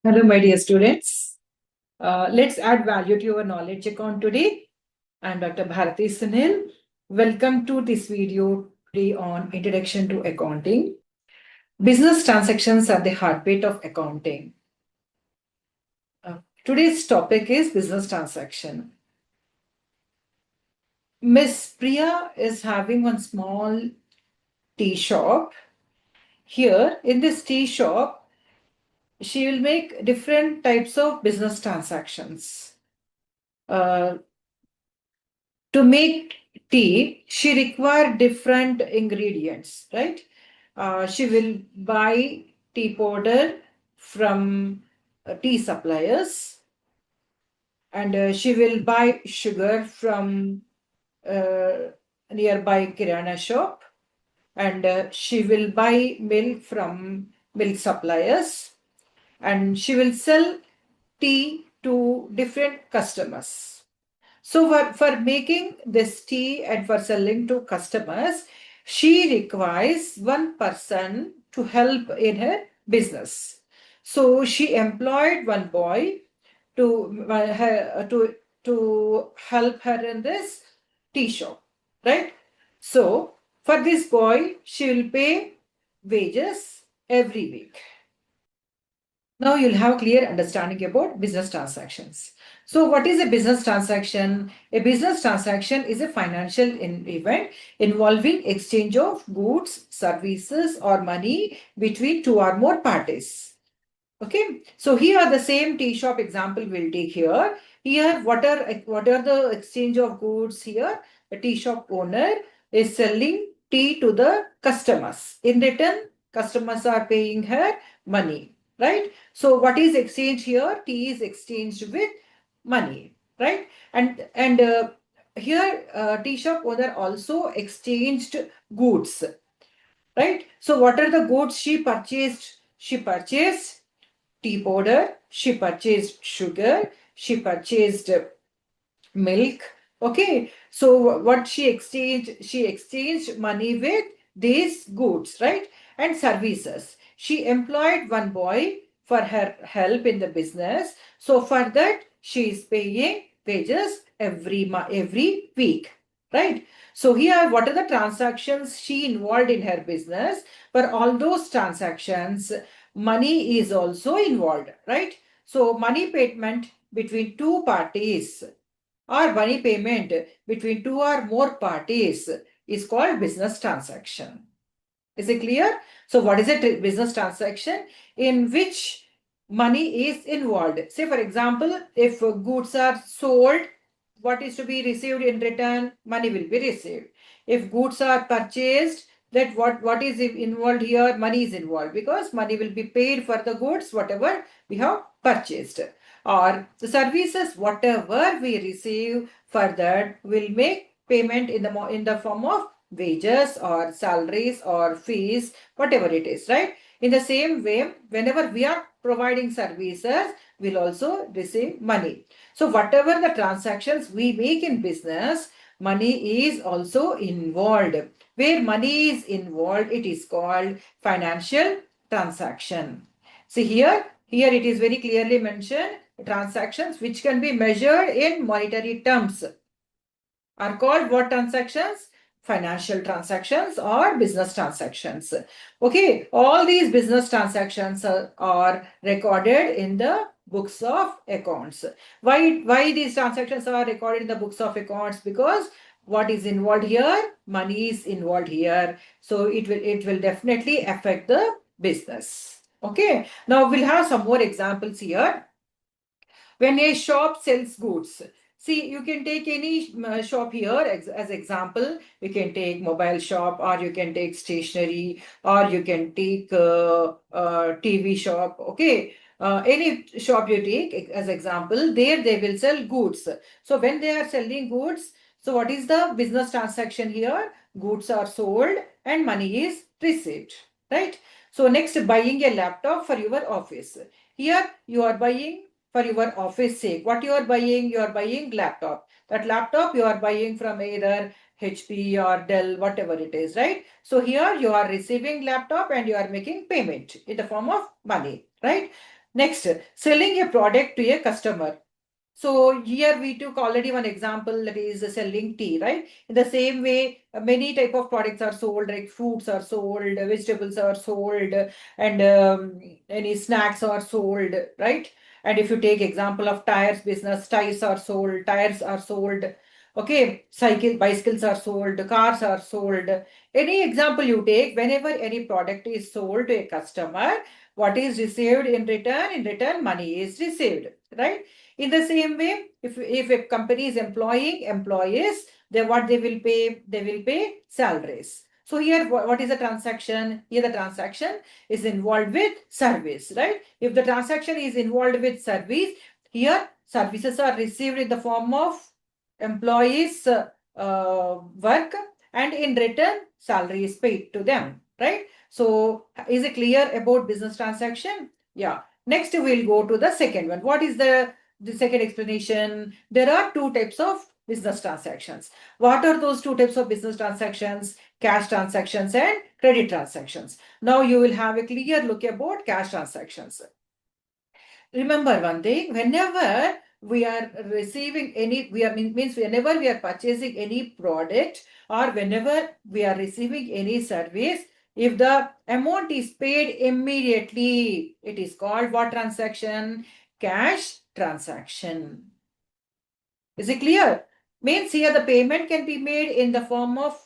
Hello, my dear students. Let's add value to your knowledge account today. I'm Dr. Bharati Sunil. Welcome to this video today on Introduction to Accounting. Business transactions are the heartbeat of accounting. Today's topic is business transaction. Miss Priya is having one small tea shop. Here in this tea shop, she will make different types of business transactions. To make tea, she require different ingredients, right? She will buy tea powder from tea suppliers, and she will buy sugar from uh, nearby kirana shop, and she will buy milk from milk suppliers, and she will sell tea to different customers. So for making this tea and for selling to customers, she requires one person to help in her business. So she employed one boy to help her in this tea shop, right? So for this boy, she will pay wages every week. Now you'll have clear understanding about business transactions. So what is a business transaction? A business transaction is a financial event involving exchange of goods, services or money between two or more parties. Okay, so here the same tea shop example we'll take here. Here, what are the exchange of goods here? The tea shop owner is selling tea to the customers. In return, customers are paying her money, right? So what is exchange here? Tea is exchanged with money, right? And here tea shop owner also exchanged goods, right? So what are the goods she purchased? She purchased tea powder, she purchased sugar, she purchased milk. Okay, so what she exchanged money with these goods, right? And services. She employed one boy for her help in the business. So for that, she is paying wages every week, right? So here, what are the transactions she involved in her business? For all those transactions, money is also involved, right? So money payment between two parties or money payment between two or more parties is called business transaction. Is it clear? So what is a business transaction? In which money is involved. Say for example, if goods are sold, what is to be received in return? Money will be received. If goods are purchased, that what is involved here? Money is involved because money will be paid for the goods, whatever we have purchased. Or the services, whatever we receive for that, will make payment in the form of wages or salaries or fees, whatever it is, right? In the same way, whenever we are providing services, we'll also receive money. So whatever the transactions we make in business, money is also involved. Where money is involved, it is called financial transaction. See here it is very clearly mentioned, transactions which can be measured in monetary terms are called what transactions? Financial transactions or business transactions. Okay, all these business transactions are recorded in the books of accounts. Why these transactions are recorded in the books of accounts? Because what is involved here? Money is involved here. So it will definitely affect the business. Okay, now we'll have some more examples here. When a shop sells goods, see, you can take any shop here as example. You can take mobile shop, or you can take stationery, or you can take TV shop. Okay, any shop you take as example, there they will sell goods. So when they are selling goods, so what is the business transaction here? Goods are sold and money is received, right? So next, buying a laptop for your office. Here you are buying for your office sake. What you are buying? You are buying laptop. That laptop you are buying from either HP or Dell, whatever it is, right? So here you are receiving laptop and you are making payment in the form of money, right? Next, selling a product to a customer. So here we took already one example, that is selling tea, right? In the same way, many type of products are sold, like fruits are sold, vegetables are sold, and any snacks are sold, right? And if you take example of tires business, tires are sold. Okay, bicycles are sold, cars are sold. Any example you take, whenever any product is sold to a customer, what is received in return? In return, money is received, right? In the same way, if a company is employing employees, then what they will pay? They will pay salaries. So here, what is the transaction? Here the transaction is involved with service, right? If the transaction is involved with service, here services are received in the form of employees' work, and in return, salary is paid to them, right? So is it clear about business transaction? Yeah. Next, we'll go to the second one. What is the second explanation? There are two types of business transactions. What are those two types of business transactions? Cash transactions and credit transactions. Now you will have a clear look about cash transactions. Remember one thing, whenever we are receiving any, means whenever we are purchasing any product, or whenever we are receiving any service, if the amount is paid immediately, it is called what transaction? Cash transaction. Is it clear? Means here the payment can be made in the form of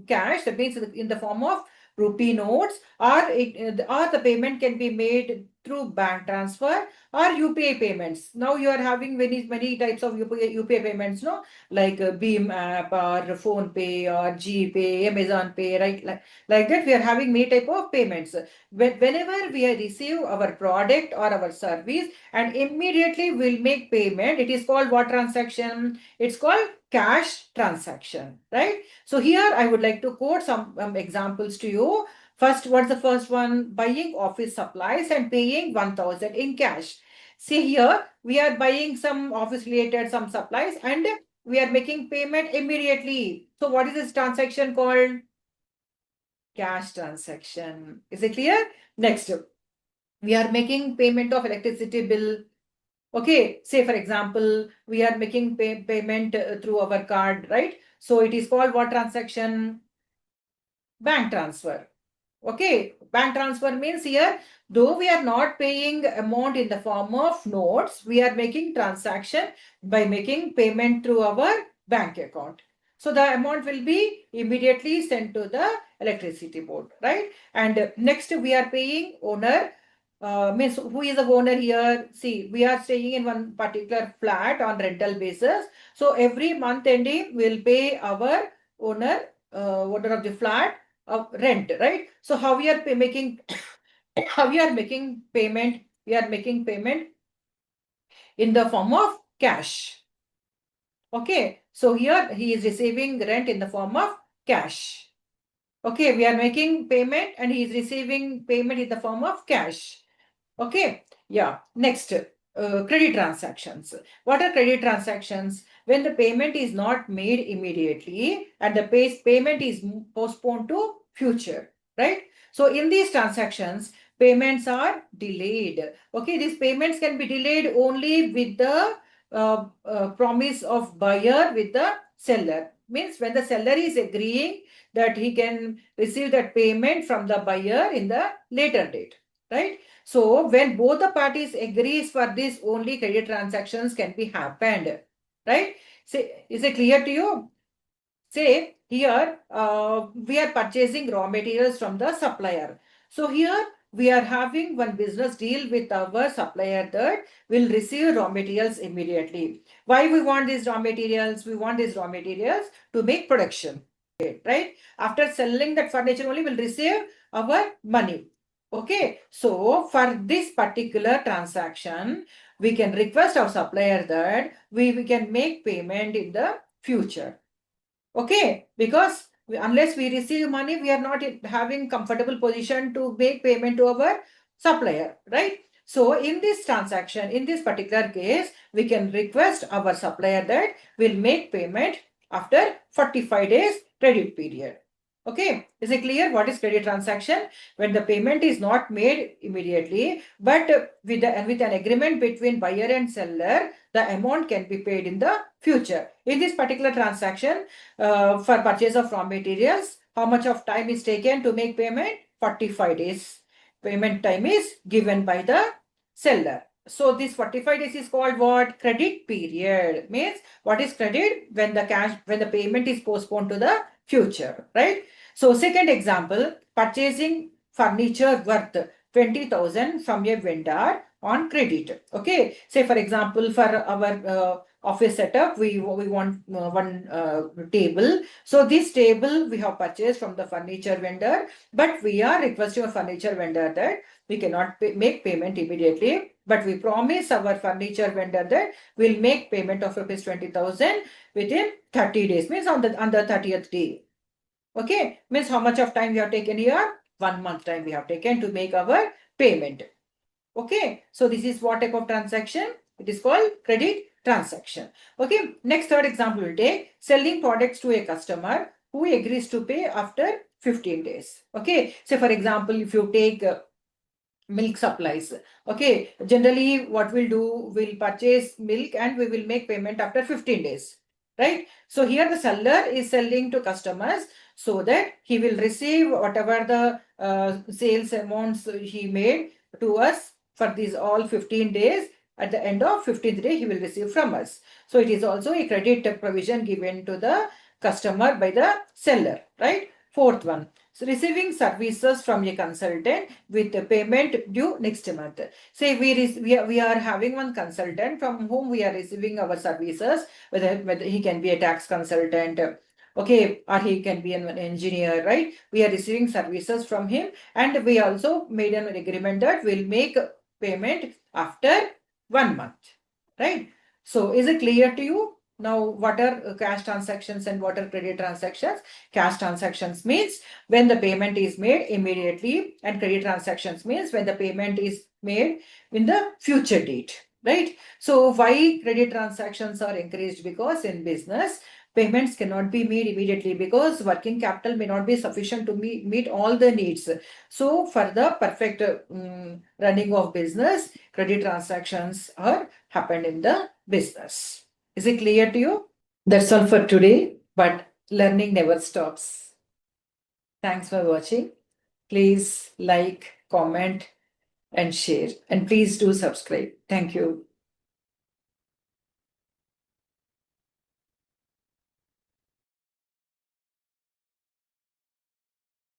cash, that means in the form of rupee notes, or the payment can be made through bank transfer or UPI payments. Now you are having many types of UPI payments, no, like Beam app or Phone Pay or GPay, Amazon Pay, right? Like that, we are having many type of payments. Whenever we receive our product or our service, and immediately we'll make payment, it is called what transaction? It's called cash transaction, right? So here I would like to quote some examples to you. First, what's the first one? Buying office supplies and paying 1,000 in cash. See here, we are buying some office related some supplies and we are making payment immediately. So what is this transaction called? Cash transaction. Is it clear? Next, we are making payment of electricity bill. Okay, say for example, we are making payment through our card, right? So it is called what transaction? Bank transfer. Okay, bank transfer means here, though we are not paying amount in the form of notes, we are making transaction by making payment through our bank account. So the amount will be immediately sent to the electricity board, right? And next we are paying owner. Means who is the owner here? See, we are staying in one particular flat on rental basis. So every month ending, we'll pay our owner of the flat of rent, right? So how we are making how we are making payment? We are making payment in the form of cash. Okay, so here he is receiving rent in the form of cash. Okay, we are making payment and he is receiving payment in the form of cash. Okay, yeah. Next, credit transactions. What are credit transactions? When the payment is not made immediately and the payment is postponed to future, right? So in these transactions, payments are delayed. Okay, these payments can be delayed only with the promise of buyer with the seller. Means when the seller is agreeing that he can receive that payment from the buyer in the later date, right? So when both the parties agrees for this, only credit transactions can be happened, right? Say, is it clear to you? Say here, we are purchasing raw materials from the supplier. So here we are having one business deal with our supplier that will receive raw materials immediately. Why we want these raw materials? We want these raw materials to make production, right? After selling that furniture only, we'll receive our money. Okay, so for this particular transaction, we can request our supplier that we can make payment in the future. Okay, because unless we receive money, we are not having comfortable position to make payment to our supplier, right? So in this transaction, in this particular case, we can request our supplier that will make payment after 45 days credit period. Okay, is it clear what is credit transaction? When the payment is not made immediately, but with an agreement between buyer and seller, the amount can be paid in the future. In this particular transaction, for purchase of raw materials, how much of time is taken to make payment? 45 days. Payment time is given by the seller. So this 45 days is called what? Credit period. Means what is credit? When the payment is postponed to the future, right? So second example, purchasing furniture worth 20,000 from a vendor on credit. Okay. Say for example, for our office setup, we want one table. So this table we have purchased from the furniture vendor, but we are requesting a furniture vendor that we cannot make payment immediately, but we promise our furniture vendor that we'll make payment of rupees 20,000 within 30 days, means on the 30th day. Okay, means how much of time we have taken here? 1 month time we have taken to make our payment. Okay, so this is what type of transaction? It is called credit transaction. Okay, next third example we'll take selling products to a customer who agrees to pay after 15 days. Okay, so for example, if you take milk supplies. Okay, generally what we'll do, we'll purchase milk and we will make payment after 15 days, right? So here the seller is selling to customers so that he will receive whatever the sales amounts he made to us for these all 15 days. At the end of 15th day, he will receive from us. So it is also a credit provision given to the customer by the seller, right? Fourth one, so receiving services from a consultant with the payment due next month. Say we are having one consultant from whom we are receiving our services, whether he can be a tax consultant, okay, or he can be an engineer, right? We are receiving services from him, and we also made an agreement that we'll make payment after 1 month, right? So is it clear to you? Now, what are cash transactions and what are credit transactions? Cash transactions means when the payment is made immediately, and credit transactions means when the payment is made in the future date, right? So why credit transactions are encouraged? Because in business, payments cannot be made immediately because working capital may not be sufficient to meet all the needs. So for the perfect running of business, credit transactions are happened in the business. Is it clear to you? That's all for today, but learning never stops. Thanks for watching. Please like, comment, and share. And please do subscribe. Thank you.